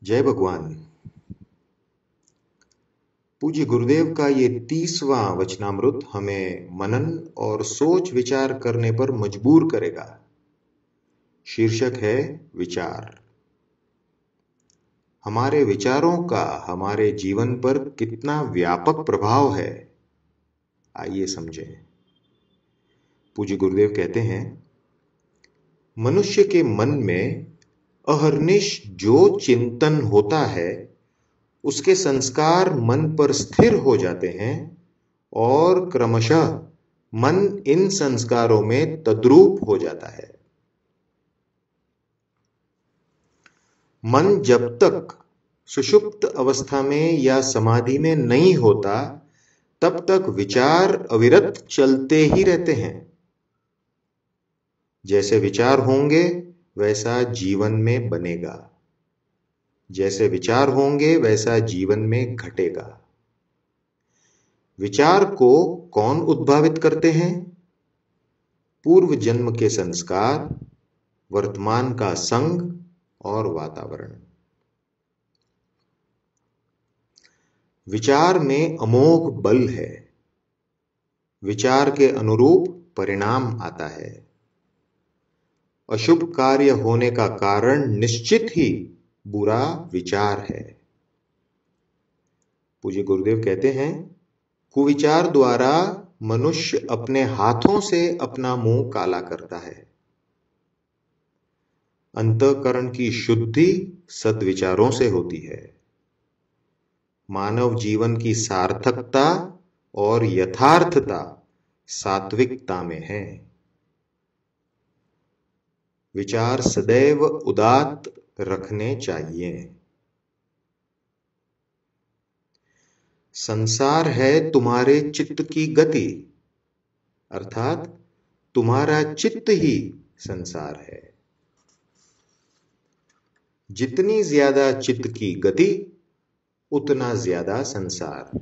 जय भगवान। पूज्य गुरुदेव का ये 30वां वचनामृत हमें मनन और सोच विचार करने पर मजबूर करेगा। शीर्षक है विचार। हमारे विचारों का हमारे जीवन पर कितना व्यापक प्रभाव है, आइए समझें। पूज्य गुरुदेव कहते हैं, मनुष्य के मन में अहर्निश जो चिंतन होता है उसके संस्कार मन पर स्थिर हो जाते हैं और क्रमशः मन इन संस्कारों में तद्रूप हो जाता है। मन जब तक सुषुप्त अवस्था में या समाधि में नहीं होता तब तक विचार अविरत चलते ही रहते हैं। जैसे विचार होंगे वैसा जीवन में बनेगा, जैसे विचार होंगे वैसा जीवन में घटेगा। विचार को कौन उद्भावित करते हैं? पूर्व जन्म के संस्कार, वर्तमान का संग और वातावरण। विचार में अमोघ बल है। विचार के अनुरूप परिणाम आता है। अशुभ कार्य होने का कारण निश्चित ही बुरा विचार है। पूज्य गुरुदेव कहते हैं, कुविचार द्वारा मनुष्य अपने हाथों से अपना मुंह काला करता है। अंतःकरण की शुद्धि सद्विचारों से होती है। मानव जीवन की सार्थकता और यथार्थता सात्विकता में है। विचार सदैव उदात्त रखने चाहिए। संसार है तुम्हारे चित्त की गति, अर्थात तुम्हारा चित्त ही संसार है। जितनी ज्यादा चित्त की गति उतना ज्यादा संसार।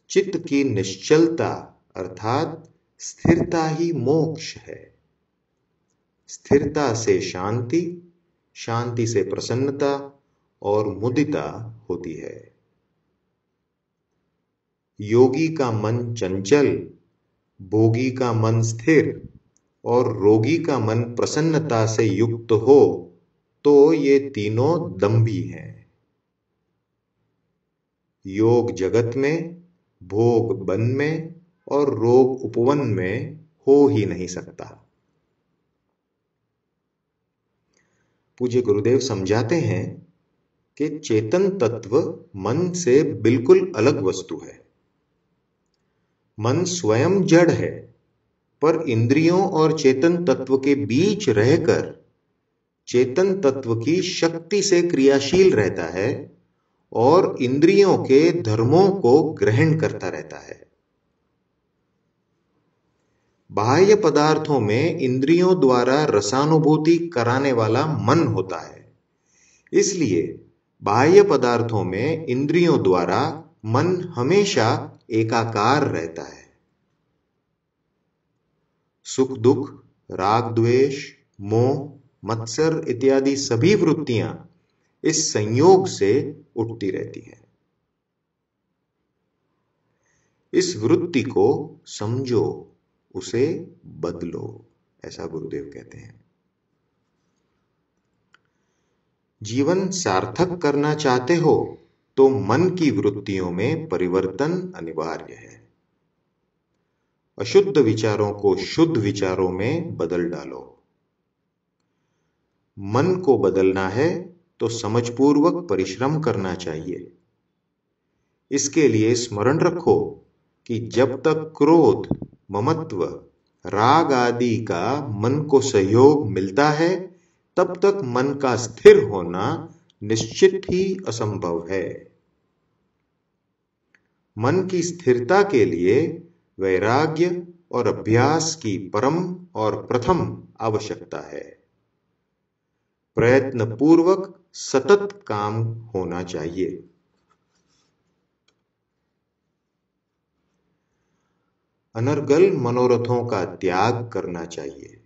चित्त की निश्चलता अर्थात स्थिरता ही मोक्ष है। स्थिरता से शांति, शांति से प्रसन्नता और मुदिता होती है। योगी का मन चंचल, भोगी का मन स्थिर और रोगी का मन प्रसन्नता से युक्त हो तो ये तीनों दंभी हैं। योग जगत में, भोग वन में और रोग उपवन में हो ही नहीं सकता। पूज्य गुरुदेव समझाते हैं कि चेतन तत्व मन से बिल्कुल अलग वस्तु है। मन स्वयं जड़ है, पर इंद्रियों और चेतन तत्व के बीच रहकर चेतन तत्व की शक्ति से क्रियाशील रहता है और इंद्रियों के धर्मों को ग्रहण करता रहता है। बाह्य पदार्थों में इंद्रियों द्वारा रसानुभूति कराने वाला मन होता है, इसलिए बाह्य पदार्थों में इंद्रियों द्वारा मन हमेशा एकाकार रहता है। सुख दुख, राग द्वेष, मोह, मत्सर इत्यादि सभी वृत्तियां इस संयोग से उठती रहती हैं। इस वृत्ति को समझो, उसे बदलो, ऐसा गुरुदेव कहते हैं। जीवन सार्थक करना चाहते हो तो मन की वृत्तियों में परिवर्तन अनिवार्य है। अशुद्ध विचारों को शुद्ध विचारों में बदल डालो। मन को बदलना है तो समझपूर्वक परिश्रम करना चाहिए। इसके लिए स्मरण रखो कि जब तक क्रोध, ममत्व, राग आदि का मन को सहयोग मिलता है तब तक मन का स्थिर होना निश्चित ही असंभव है। मन की स्थिरता के लिए वैराग्य और अभ्यास की परम और प्रथम आवश्यकता है। प्रयत्न पूर्वक सतत काम होना चाहिए। अनर्गल मनोरथों का त्याग करना चाहिए।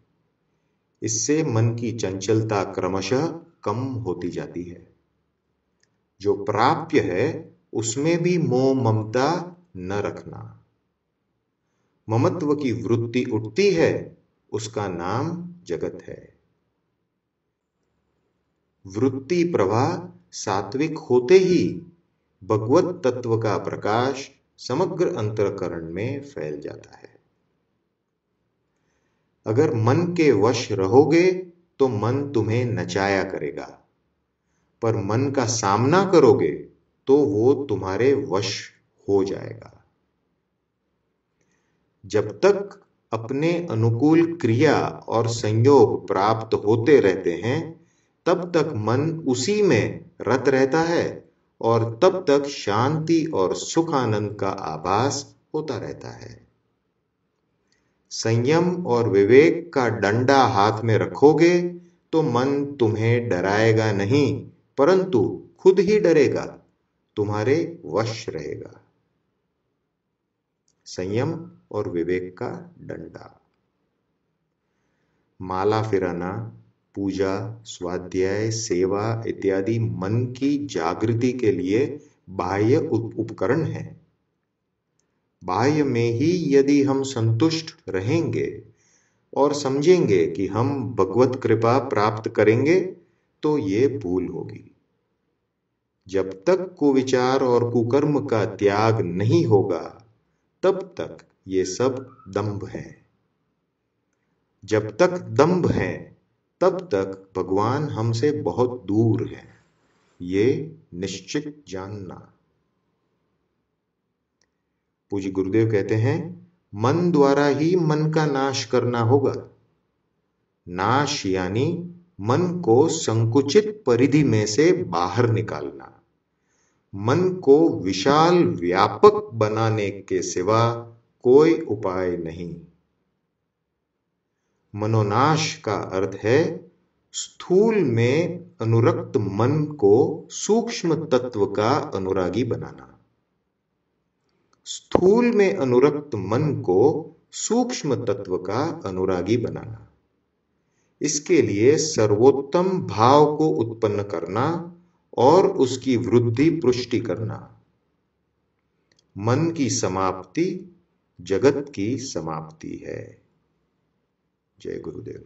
इससे मन की चंचलता क्रमशः कम होती जाती है। जो प्राप्य है उसमें भी मोह ममता न रखना। ममत्व की वृत्ति उठती है, उसका नाम जगत है। वृत्ति प्रवाह सात्विक होते ही भगवत तत्व का प्रकाश समग्र अंतःकरण में फैल जाता है। अगर मन के वश रहोगे तो मन तुम्हें नचाया करेगा, पर मन का सामना करोगे तो वो तुम्हारे वश हो जाएगा। जब तक अपने अनुकूल क्रिया और संयोग प्राप्त होते रहते हैं, तब तक मन उसी में रत रहता है और तब तक शांति और सुख आनंद का आभास होता रहता है। संयम और विवेक का डंडा हाथ में रखोगे तो मन तुम्हें डराएगा नहीं, परंतु खुद ही डरेगा, तुम्हारे वश रहेगा। संयम और विवेक का डंडा। माला फिराना, पूजा, स्वाध्याय, सेवा इत्यादि मन की जागृति के लिए बाह्य उपकरण है। बाह्य में ही यदि हम संतुष्ट रहेंगे और समझेंगे कि हम भगवत कृपा प्राप्त करेंगे, तो ये भूल होगी। जब तक कुविचार और कुकर्म का त्याग नहीं होगा, तब तक ये सब दंभ है। जब तक दंभ है, तब तक भगवान हमसे बहुत दूर है, ये निश्चित जानना। पूज्य गुरुदेव कहते हैं, मन द्वारा ही मन का नाश करना होगा। नाश यानी मन को संकुचित परिधि में से बाहर निकालना। मन को विशाल व्यापक बनाने के सिवा कोई उपाय नहीं। मनोनाश का अर्थ है स्थूल में अनुरक्त मन को सूक्ष्म तत्व का अनुरागी बनाना। स्थूल में अनुरक्त मन को सूक्ष्म तत्व का अनुरागी बनाना। इसके लिए सर्वोत्तम भाव को उत्पन्न करना और उसकी वृद्धि पुष्टि करना। मन की समाप्ति जगत की समाप्ति है। जय गुरुदेव।